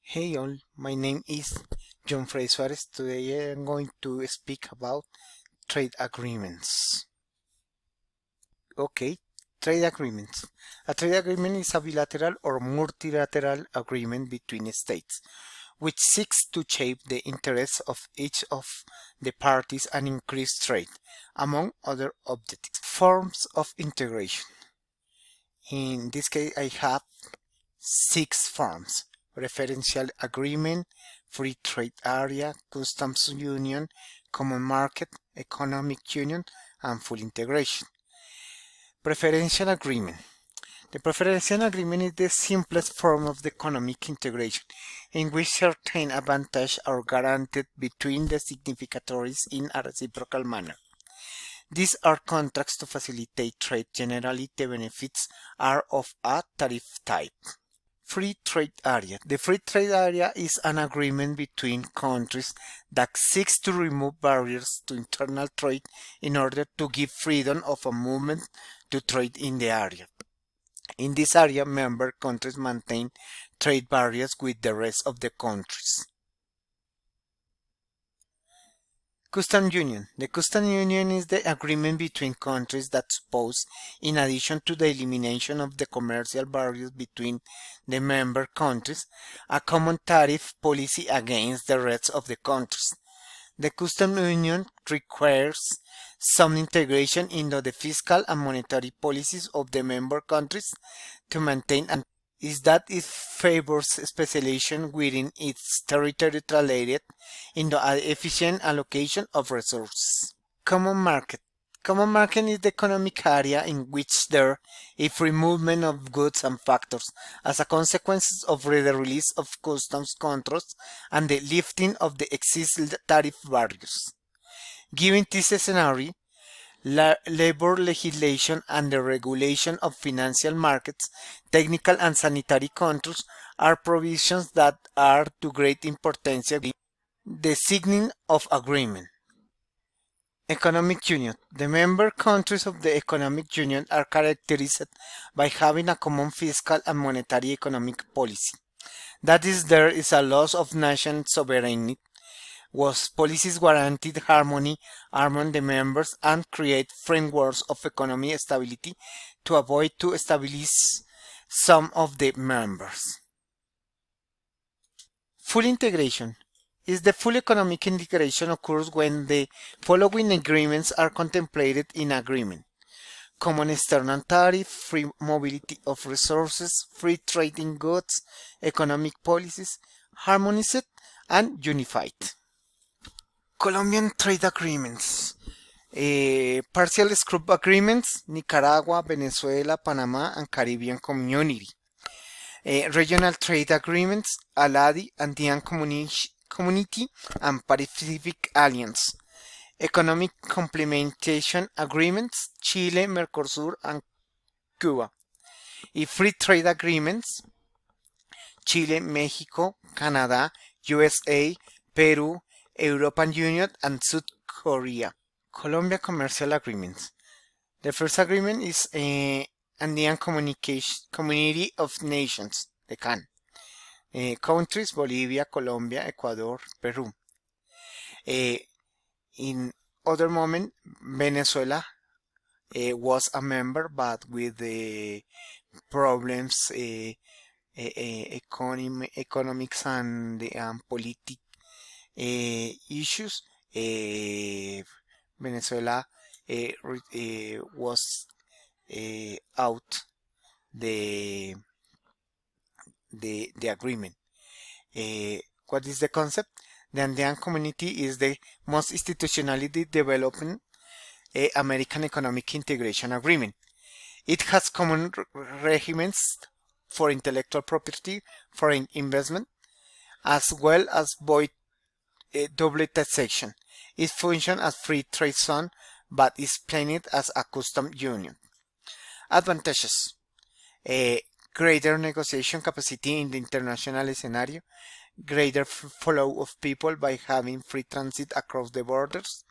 Hey all, my name is John Frey Suarez. Today I am going to speak about trade agreements. Okay, trade agreements. A trade agreement is a bilateral or multilateral agreement between states, which seeks to shape the interests of each of the parties and increase trade, among other objectives. Forms of integration. In this case, I have 6 forms: preferential agreement, free trade area, customs union, common market, economic union, and full integration. Preferential agreement. The preferential agreement is the simplest form of the economic integration, in which certain advantages are guaranteed between the signatories in a reciprocal manner. These are contracts to facilitate trade. Generally, the benefits are of a tariff type. Free trade area. The free trade area is an agreement between countries that seeks to remove barriers to internal trade in order to give freedom of a movement to trade in the area. In this area, member countries maintain trade barriers with the rest of the countries. Customs Union. The Customs Union is the agreement between countries that suppose, in addition to the elimination of the commercial barriers between the member countries, a common tariff policy against the rest of the countries. The Customs Union requires some integration into the fiscal and monetary policies of the member countries to maintain and is that it favors specialization within its territory translated into an efficient allocation of resources. Common market. Common market is the economic area in which there is free movement of goods and factors as a consequence of the release of customs controls and the lifting of the existing tariff barriers. Given this scenario, labor legislation and the regulation of financial markets, technical and sanitary controls are provisions that are to great importance. The signing of agreement. Economic Union. The member countries of the Economic Union are characterized by having a common fiscal and monetary economic policy. That is, there is a loss of national sovereignty, was policies guaranteed harmony among the members and create frameworks of economic stability to avoid to establish some of the members. Full integration is the full economic integration occurs when the following agreements are contemplated in agreement: common external tariff, free mobility of resources, free trade in goods, economic policies, harmonized and unified. Colombian trade agreements. Partial scope agreements: Nicaragua, Venezuela, Panama, and Caribbean Community. Regional trade agreements: ALADI, Andean Community, and Pacific Alliance. Economic complementation agreements: Chile, Mercosur, and Cuba. Free trade agreements: Chile, Mexico, Canada, USA, Peru, European Union, and South Korea. Colombia commercial agreements. The first agreement is Andean Community of Nations, the CAN. Countries: Bolivia, Colombia, Ecuador, Peru. In other moment, Venezuela was a member, but with the problems, economics and political issues, Venezuela was out the agreement. What is the concept? The Andean Community is the most institutionally developed American Economic Integration Agreement. It has common regiments for intellectual property, foreign investment, as well as double taxation. It functions as free trade zone, but is planned as a customs union. Advantages: greater negotiation capacity in the international scenario, greater flow of people by having free transit across the borders.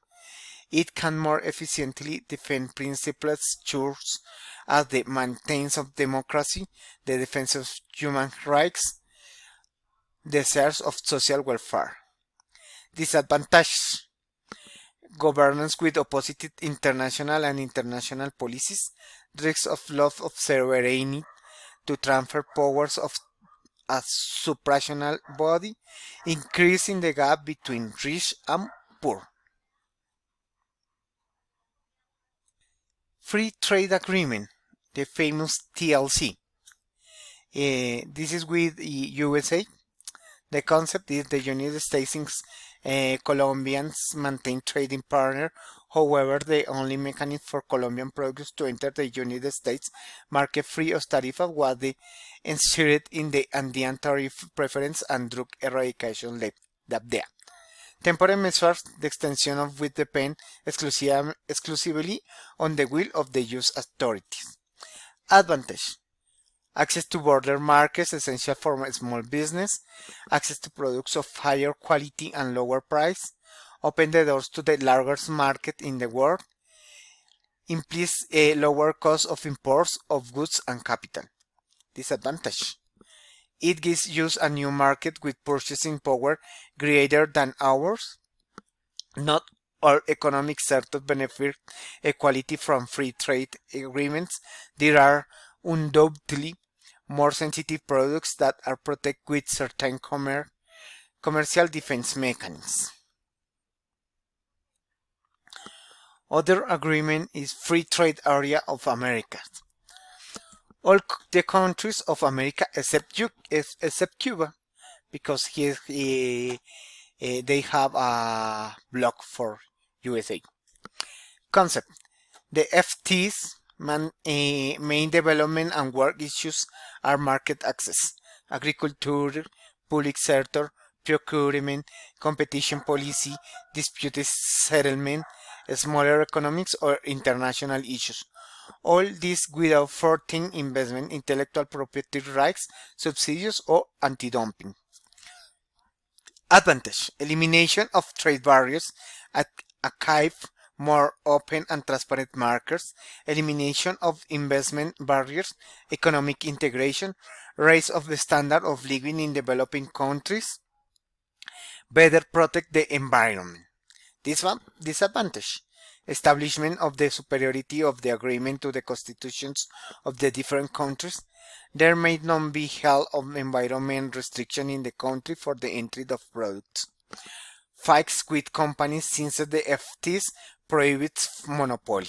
It can more efficiently defend principles such as the maintenance of democracy, the defense of human rights, the shares of social welfare. Disadvantage: governance with opposite international and international policies, risks of loss of sovereignty to transfer powers of a supranational body, increasing the gap between rich and poor. Free Trade Agreement, the famous TLC. This is with the USA. The concept is the United States and Colombians maintain trading partner. However, the only mechanism for Colombian products to enter the United States market free of tariff was the enshrined in the Andean Tariff Preference and Drug Eradication Law, DAPDEA. Temporary measures, the extension of which depend exclusively on the will of the US authorities. Advantage: access to border markets essential for small business, access to products of higher quality and lower price, open the doors to the largest market in the world, implies a lower cost of imports of goods and capital. Disadvantage: it gives us a new market with purchasing power greater than ours. Not all economic sectors benefit equally from free trade agreements. There are undoubtedly more sensitive products that are protected with certain commercial defense mechanisms. Other agreement is Free Trade Area of America. All the countries of America except Cuba, because they have a block for USA. Concept: the FTA's main development and work issues are market access, agriculture, public sector, procurement, competition policy, dispute settlement, smaller economics, or international issues. All this without thwarting investment, intellectual property rights, subsidies, or anti-dumping. Advantage: elimination of trade barriers, achieve more open and transparent markets, elimination of investment barriers, economic integration, raise of the standard of living in developing countries, better protect the environment. Disadvantage: establishment of the superiority of the agreement to the constitutions of the different countries. There may not be held of environment restriction in the country for the entry of products. Fights with companies since the FTAs prohibits monopoly.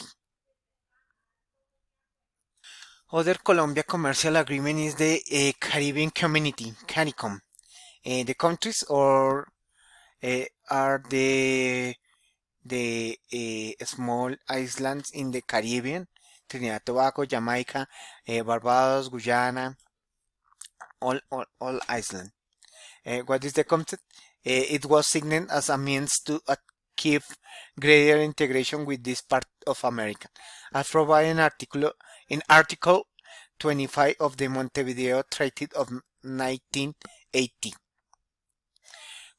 Other Colombia commercial agreement is the Caribbean Community, CARICOM. The countries are the small islands in the Caribbean: Trinidad, Tobago, Jamaica, Barbados, Guyana, all islands. What is the concept? It was signed as a means to achieve greater integration with this part of America, as provided in Article 25 of the Montevideo Treaty of 1980.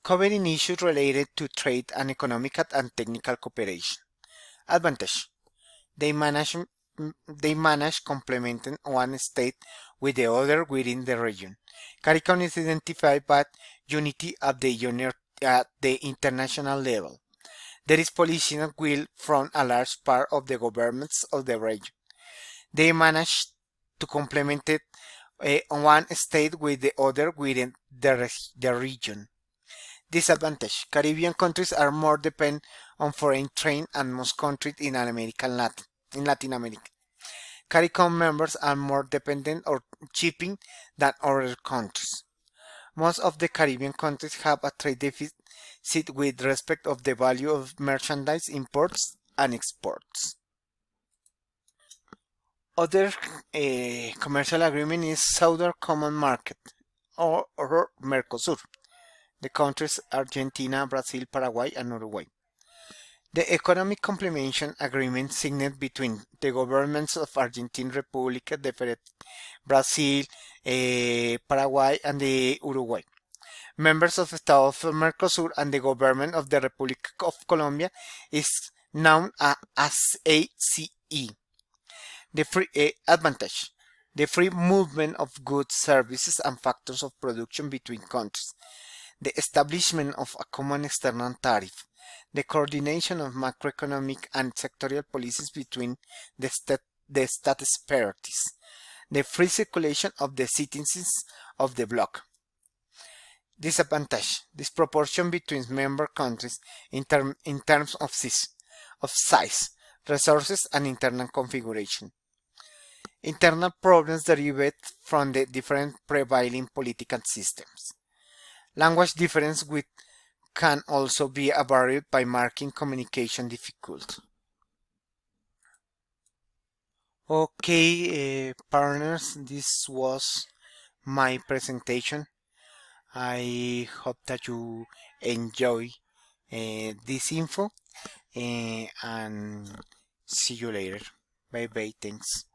Covering issues related to trade and economic and technical cooperation. Advantage: they manage complementing one state with the other within the region. CARICOM is identified by unity at the international level. There is political will from a large part of the governments of the region. They manage to complement one state with the other within the region. Disadvantage: Caribbean countries are more dependent on foreign trade than most countries in Latin America. CARICOM members are more dependent on shipping than other countries. Most of the Caribbean countries have a trade deficit with respect of the value of merchandise imports and exports. Other commercial agreement is Southern Common Market, or Mercosur. The countries Argentina, Brazil, Paraguay, and Uruguay. The Economic Complementation Agreement signed between the governments of Argentine Republic, Brazil, Paraguay, and the Uruguay. Members of the Estado of Mercosur and the government of the Republic of Colombia is known as ACE. The free advantage: the free movement of goods, services, and factors of production between countries, the establishment of a common external tariff, the coordination of macroeconomic and sectorial policies between the status parties, the free circulation of the citizens of the bloc. Disadvantage: disproportion between member countries in terms of size, resources, and internal configuration. Internal problems derived from the different prevailing political systems. Language difference which can also be a barrier by making communication difficult. Okay, partners, this was my presentation. I hope that you enjoy this info and see you later. Bye bye, thanks.